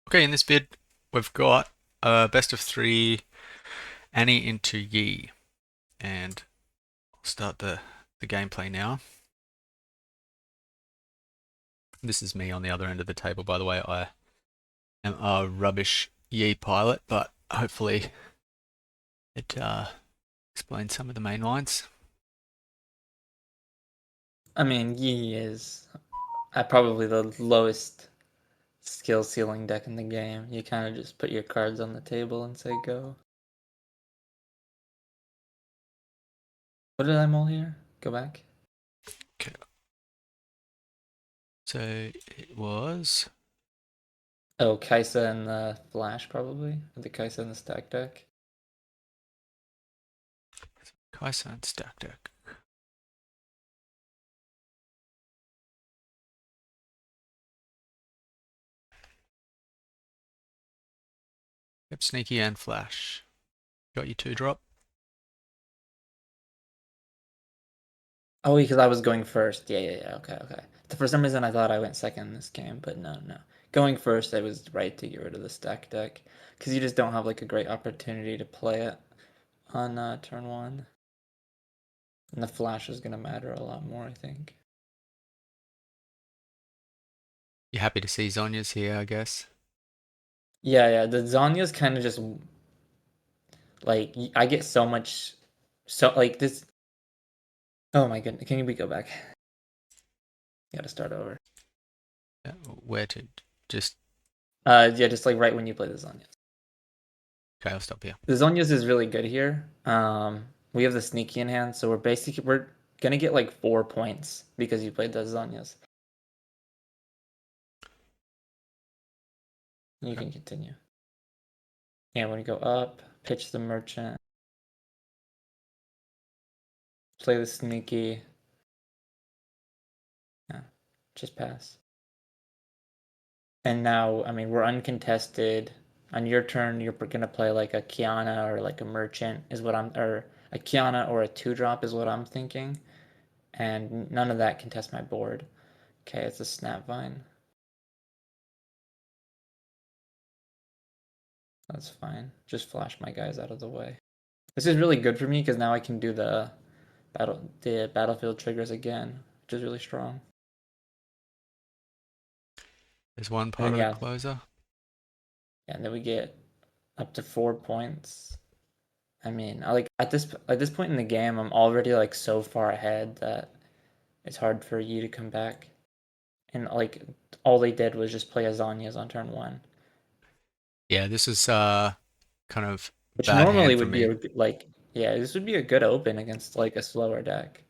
Okay, in this bid, we've got best of three Annie into Yi, and I'll start the gameplay now. This is me on the other end of the table, by the way. I am a rubbish Yi pilot, but hopefully it explains some of the main lines. I mean, Yi is probably the lowest skill ceiling deck in the game. You kind of just put your cards on the table and say go. What did I mull here? Go back. Okay. So it was Oh, Kaisa and the Flash probably. The Kaisa and the stack deck. Kaisan stack deck. Yep, sneaky and flash. Got you 2-drop. Oh, because I was going first. Yeah. Okay. For some reason, I thought I went second in this game, but no. Going first, I was right to get rid of the stack deck because you just don't have like a great opportunity to play it on turn one. And the flash is gonna matter a lot more, I think. You're happy to see Zonya's here, I guess. Yeah. The Zanya's kind of just like I get so much, so like this. Oh my goodness! Can we go back? You gotta start over. Where to just Yeah, just like right when you play the Zanyas. okay, I'll stop here. The Zonyas is really good here. We have the sneaky in hand, so we're gonna get like 4 points because you played the Zanyas. You Okay. can continue. And when you go up, pitch the merchant, play the sneaky. Yeah, just pass. And now, I mean, we're uncontested. On your turn, you're gonna play like a Kiana or like a merchant is what or a Kiana or a 2-drop is what I'm thinking. And none of that can test my board. Okay, it's a Snapvine. That's fine. Just flash my guys out of the way. This is really good for me because now I can do the battlefield triggers again, which is really strong. There's one And part then of the yeah, closer. and then we get up to 4 points. I mean, I like at this point in the game, I'm already like so far ahead that it's hard for you to come back. And like all they did was just play Azanias on turn one, Yeah, this is kind of which bad normally hand for would be me. yeah, this would be a good open against like a slower deck.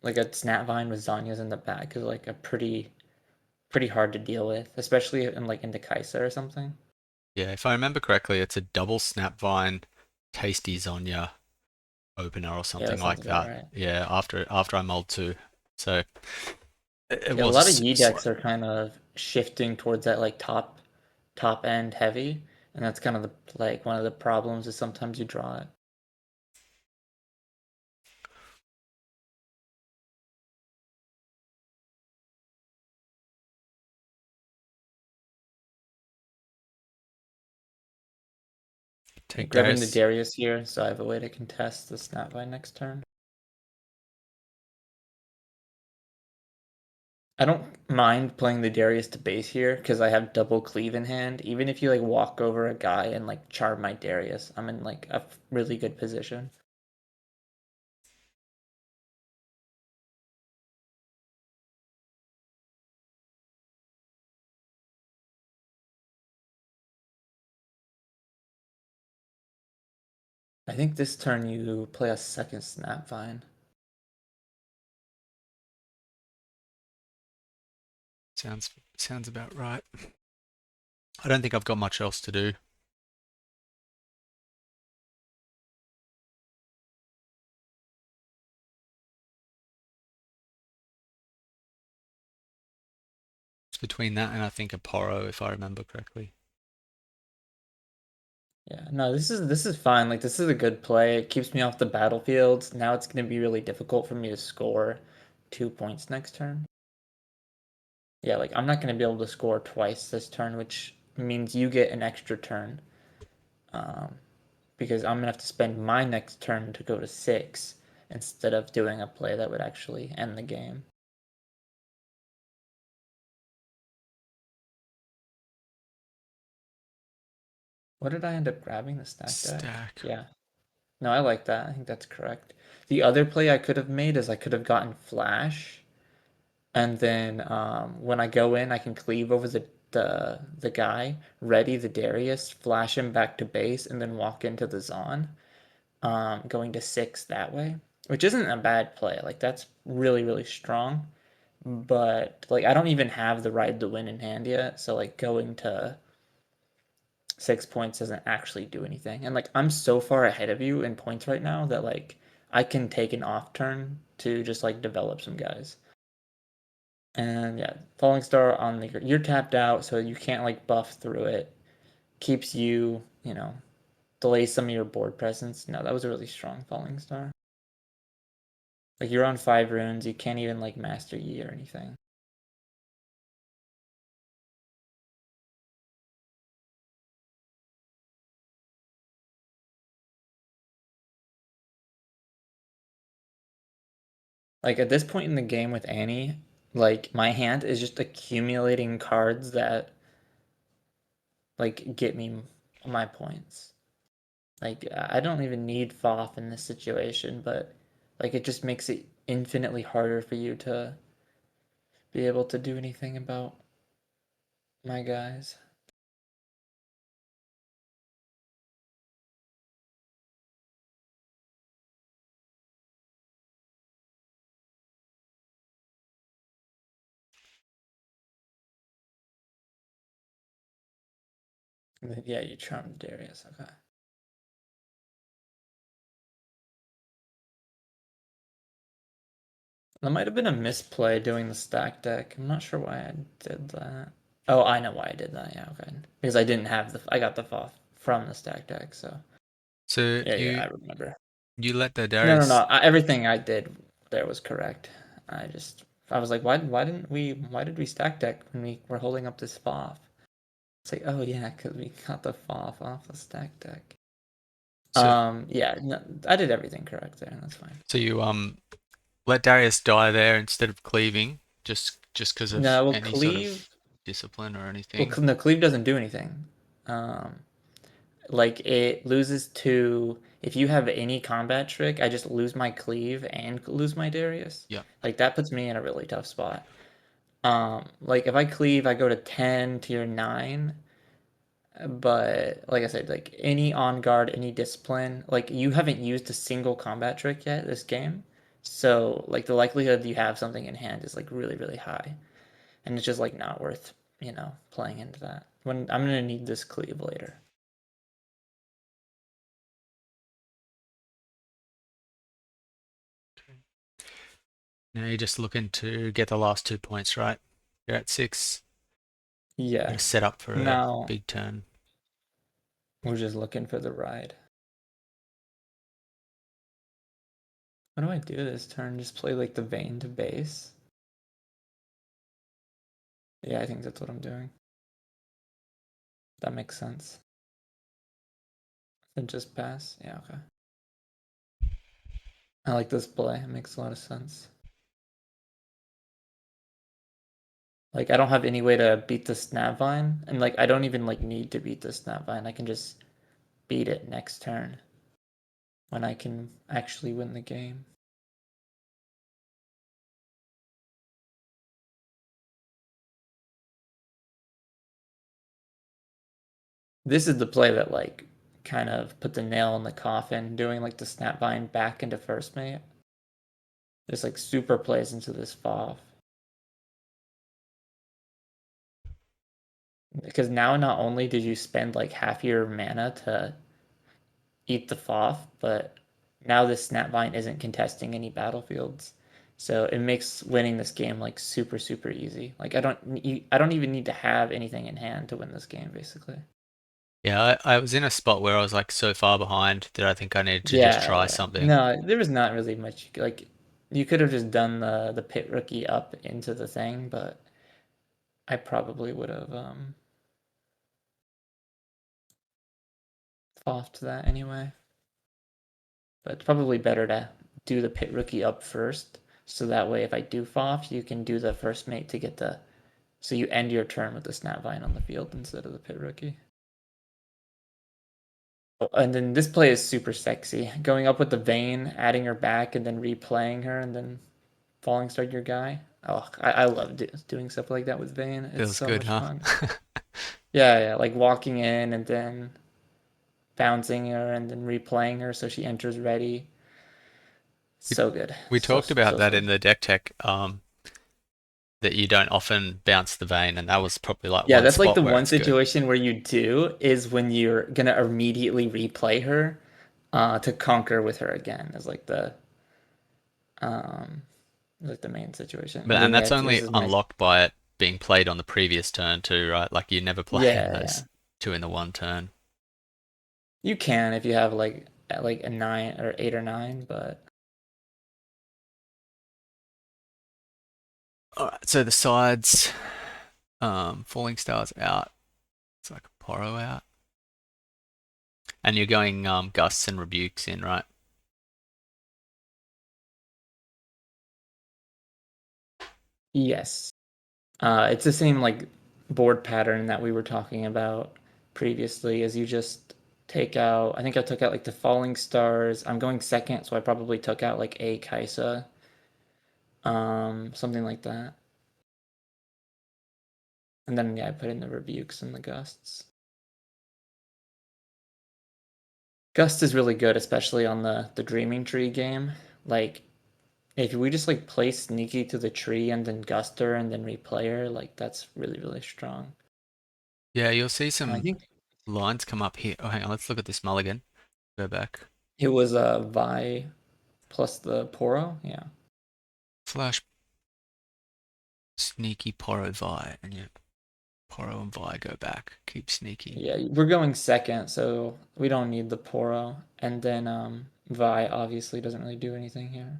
Like a Snapvine with Zanyas in the back is like a pretty hard to deal with, especially in like into Kaisa or something. Yeah, if I remember correctly, it's a double Snapvine, Tasty Zonya opener or Yeah, something that sounds like about that. right. Yeah, after I mulled two. So it Yeah, a was lot of a Yi slow. decks are kind of shifting towards that like top end heavy, and that's kind of the like one of the problems is sometimes you draw it. Okay, Take grabbing the Darius. Darius here, so I have a way to contest the Snapvine next turn. I don't mind playing the Darius to base here because I have double cleave in hand. Even if you like walk over a guy and like charm my Darius, I'm in like a really good position. I think this turn you play a second Snapvine. Sounds about right. I don't think I've got much else to do. It's between that and I think a Poro, if I remember correctly. Yeah, no, this is fine. Like this is a good play. It keeps me off the battlefield. Now it's going to be really difficult for me to score 2 points next turn. Yeah, like I'm not gonna be able to score twice this turn, which means you get an extra turn. Um, because I'm gonna have to spend my next turn to go to 6 instead of doing a play that would actually end the game. What did I end up grabbing? The stack deck? Stack. Yeah. No, I like that. I think that's correct. The other play I could have made is I could have gotten flash, and then when I go in, I can cleave over the guy, ready the Darius, flash him back to base, and then walk into the Zon, going to 6 that way, which isn't a bad play. Like that's really really strong, but like I don't even have the ride to win in hand yet, so like going to 6 points doesn't actually do anything. And like I'm so far ahead of you in points right now that like I can take an off turn to just like develop some guys. And yeah, Falling Star on the you're tapped out, so you can't like buff through it. Keeps you, delays some of your board presence. No, that was a really strong Falling Star. Like you're on 5 runes, you can't even like Master Yi or anything. Like at this point in the game with Annie, like my hand is just accumulating cards that like get me my points. Like I don't even need Foth in this situation, but like it just makes it infinitely harder for you to be able to do anything about my guys. Yeah, you charmed Darius. Okay. That might have been a misplay doing the stack deck. I'm not sure why I did that. Oh, I know why I did that. Yeah, okay. Because I didn't have I got the Foth from the stack deck, so. So Yeah, you I remember. you let the No, no, no. Darius. Everything I did there was correct. I was like, why did we stack deck when we were holding up this Foth? It's like, oh yeah, because we got the Foth off the stack deck. So Yeah, no, I did everything correct there. That's fine. so you let Darius die there instead of cleaving, just because of No, well, any sort cleave. of discipline or Well, anything. no, cleave doesn't do anything. Um, like it loses to if you have any combat trick, I just lose my cleave and lose my Darius. Yeah. Like that puts me in a really tough spot. Like if I cleave, I go to 10 tier 9. But like I said, like any on guard, any discipline, like you haven't used a single combat trick yet this game. So like the likelihood you have something in hand is like really, really high. And it's just like not worth, playing into that. When I'm gonna need this cleave later. Now you're just looking to get the last 2 points, right? You're at 6. Yeah. You're set up for a Now big turn. we're just looking for the ride. What do I do this turn? Just play like the Vayne to base? Yeah, I think that's what I'm doing. That makes sense. And just pass? Yeah, okay. I like this play. It makes a lot of sense. Like I don't have any way to beat the Snapvine, and like I don't even like need to beat the Snapvine. I can just beat it next turn when I can actually win the game. This is the play that like kind of put the nail in the coffin, doing like the Snapvine back into first mate. Just like super plays into this Foth. Because now not only did you spend like half your mana to eat the Foth, but now this Snapvine isn't contesting any battlefields. So it makes winning this game like super super easy. Like I don't even need to have anything in hand to win this game basically. Yeah, I was in a spot where I was like so far behind that I think I needed to just Yeah, try yeah. something. No, there was not really much like you could have just done the pit rookie up into the thing, but I probably would have offed that anyway. But it's probably better to do the pit rookie up first, so that way if I do foff, you can do the first mate to get the. So you end your turn with the Snapvine on the field instead of the pit rookie. Oh, and then this play is super sexy. Going up with the Vayne, adding her back, and then replaying her, and then falling start your guy. Oh, I love doing stuff like that with Vayne. It's Feels so good, much huh? fun. Yeah, like walking in and then bouncing her and then replaying her so she enters ready. we, So good. we So talked about so that so in the deck tech, that you don't often bounce the vein, and that was probably like Yeah, one that's like spot the where one it's good. situation where you do is when you're gonna immediately replay her to conquer with her again is um like the main situation. But And and then yeah, that's this only is my unlocked by it being played on the previous turn too, right? Like you're never playing yeah. those two in the one turn. You can if you have like a 9 or 8 or 9, but All right, so the sides, Falling Stars out. It's like a Poro out, and you're going Gusts and Rebukes in, right? yes. It's the same like board pattern that we were talking about previously, as you just take out. I think I took out like the falling stars. I'm going second, so I probably took out like a Kaisa, something like that. And then yeah, I put in the rebukes and the gusts. Gust is really good, especially on the Dreaming Tree game. Like if we just like play sneaky to the tree and then gust her and then replay her, like that's really really strong. Yeah, you'll see I some think lines come up here. Oh, hang on, let's look at this mulligan. Go back. it was a Vi plus the Poro. Yeah. Flash sneaky Poro Vi, and you Poro and Vi go back. Keep sneaking. Yeah, we're going second, so we don't need the Poro. And then Vi obviously doesn't really do anything here.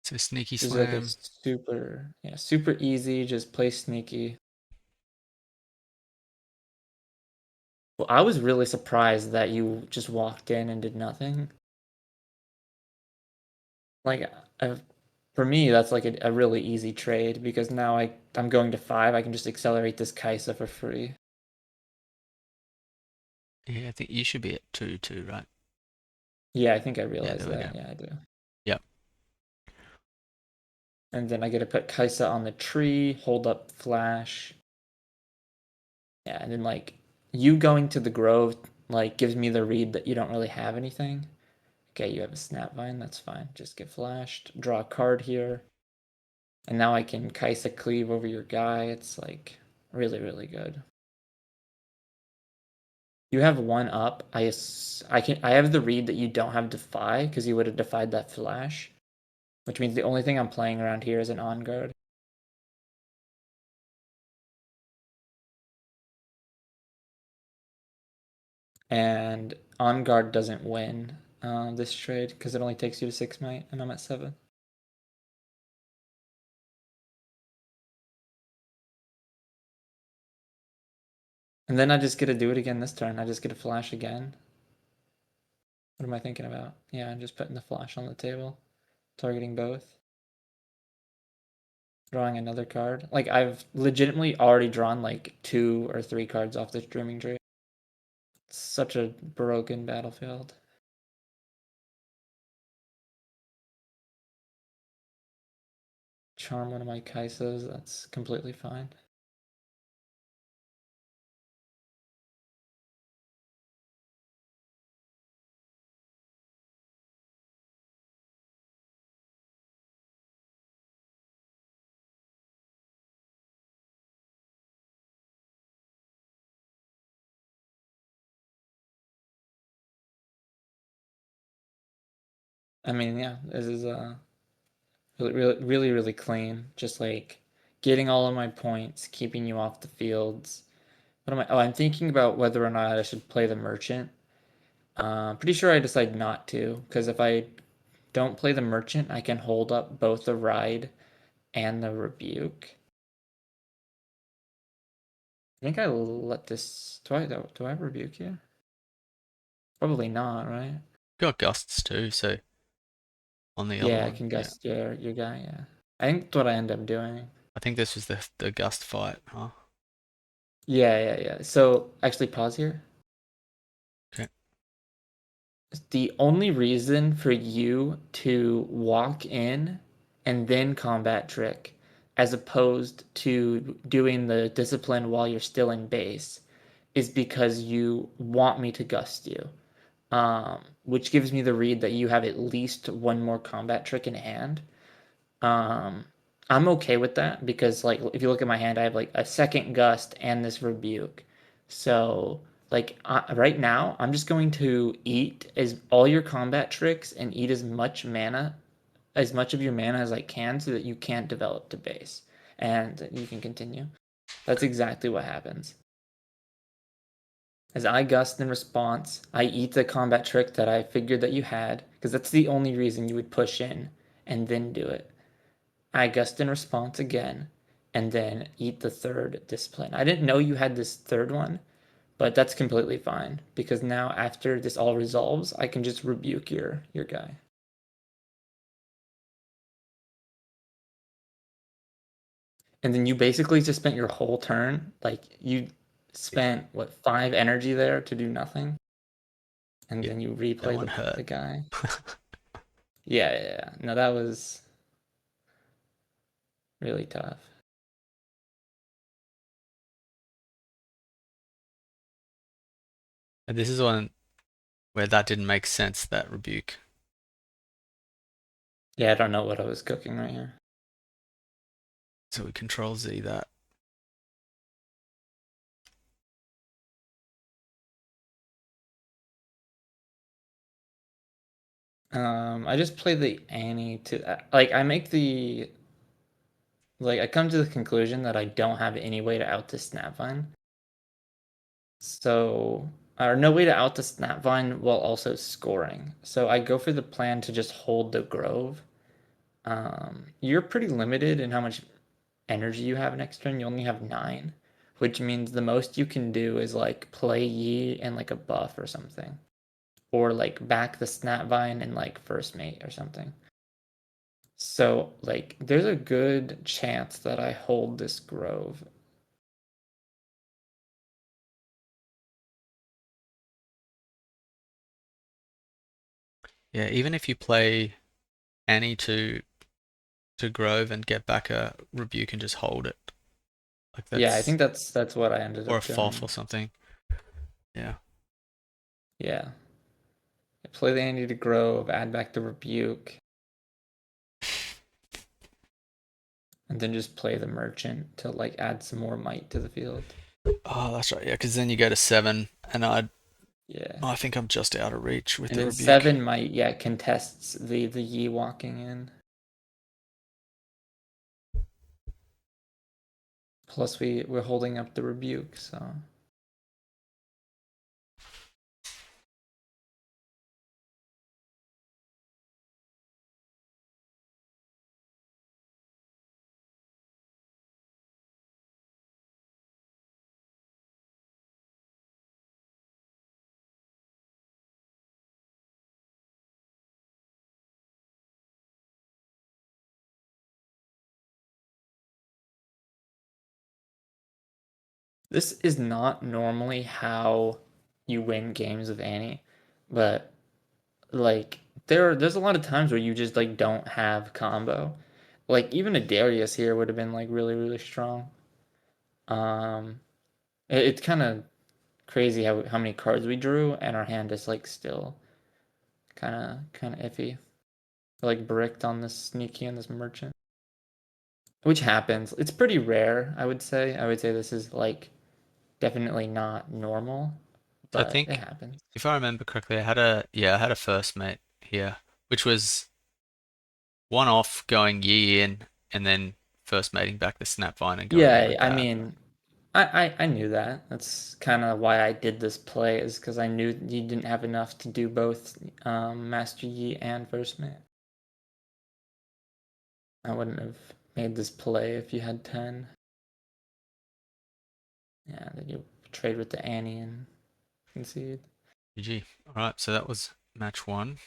So sneaky This is like a slam. super easy, just play sneaky. Well, I was really surprised that you just walked in and did nothing. Like for me, that's like a really easy trade because now I'm going to 5, I can just accelerate this Kaisa for free. Yeah, I think you should be at 2 too, right? Yeah, I think I Yeah, realized there we go. that. Yeah, I do. Yep. And then I get to put Kaisa on the tree, hold up flash. Yeah, and then like you going to the grove like gives me the read that you don't really have anything. Okay, you have a Snapvine, that's fine. Just get flashed, draw a card here. And now I can Kaisa cleave over your guy. It's like really, really good. You have one up. I have the read that you don't have Defy because you would have defied that flash, which means the only thing I'm playing around here is an on guard. And on guard doesn't win this trade because it only takes you to 6 might, and I'm at 7. And then I just get to do it again this turn. I just get to flash again. What am I thinking about? Yeah, I'm just putting the flash on the table, targeting both. Drawing another card. Like I've legitimately already drawn like 2 or 3 cards off this Dreaming Tree. It's such a broken battlefield. Charm one of my Kaisas, that's completely fine. I mean, yeah, this is really clean. Just like getting all of my points, keeping you off the fields. What am I? Oh, I'm thinking about whether or not I should play the merchant. Pretty sure I decide not to, because if I don't play the merchant, I can hold up both the ride and the rebuke. I think I let this. Do I rebuke you? Probably not, right? Got gusts too, so on the other Yeah, I one, can yeah. guess your guy. Yeah, I think that's what I end up doing. I think this was the gust fight, huh? Yeah. So actually, pause here. Okay. The only reason for you to walk in and then combat trick, as opposed to doing the discipline while you're still in base, is because you want me to gust you. Which gives me the read that you have at least one more combat trick in hand. Um, I'm okay with that because, like, if you look at my hand, I have like a second gust and this rebuke. So, like, right now, I'm just going to eat as all your combat tricks and eat as much mana, as much of your mana as I can, so that you can't develop to base and you can continue. That's exactly what happens. As I gust in response, I eat the combat trick that I figured that you had, because that's the only reason you would push in and then do it. I gust in response again, and then eat the third discipline. I didn't know you had this third one, but that's completely fine, because now after this all resolves, I can just rebuke your guy. And then you basically just spent your whole turn, like you spent what, 5 energy there to do nothing, and Yeah, then you that replay one the hurt. guy. Yeah. No, that was really tough. And this is one where that didn't make sense, that rebuke. Yeah, I don't know what I was cooking right here. So we control Z that. I just play the Annie to like I make the like I come to the conclusion that I don't have any way to out the Snapvine. So or no way to out the Snapvine while also scoring. So I go for the plan to just hold the Grove. You're pretty limited in how much energy you have next turn. You only have 9, which means the most you can do is like play Yi and like a buff or something. Or like back the Snapvine and like first mate or something. So, like, there's a good chance that I hold this Grove. Yeah, even if you play Annie to Grove and get back a rebuke and just hold it. Like Yeah, I that's think that's what I ended or a up FOF doing. or something. Yeah. Yeah. I play the Andy to Grove, add back the Rebuke, and then just play the Merchant to like add some more might to the field. Oh, that's right. Yeah, because then you go to 7, and Yeah. I think I'm just out of reach with And the then rebuke. 7 might, yeah, contests the Yi walking in. Plus we're holding up the Rebuke, so this is not normally how you win games with Annie, but like there's a lot of times where you just like don't have combo. Like even a Darius here would have been like really strong. Um, it's kind of crazy how many cards we drew and our hand is like still kind of iffy. We're, like bricked on this sneaky and this merchant, which happens. It's pretty rare, I would say. I would say this is like definitely not normal, So I but it think happens. if I remember correctly, I had a first mate here, which was one off going Yi in and then first mating back the Snapvine and going in Yeah, with I that. mean, I knew that. That's kind of why I did this play, is because I knew you didn't have enough to do both Master Yi and First Mate. I wouldn't have made this play if you had 10. Yeah, then you trade with the Annie and concede. GG. All right, so that was match one.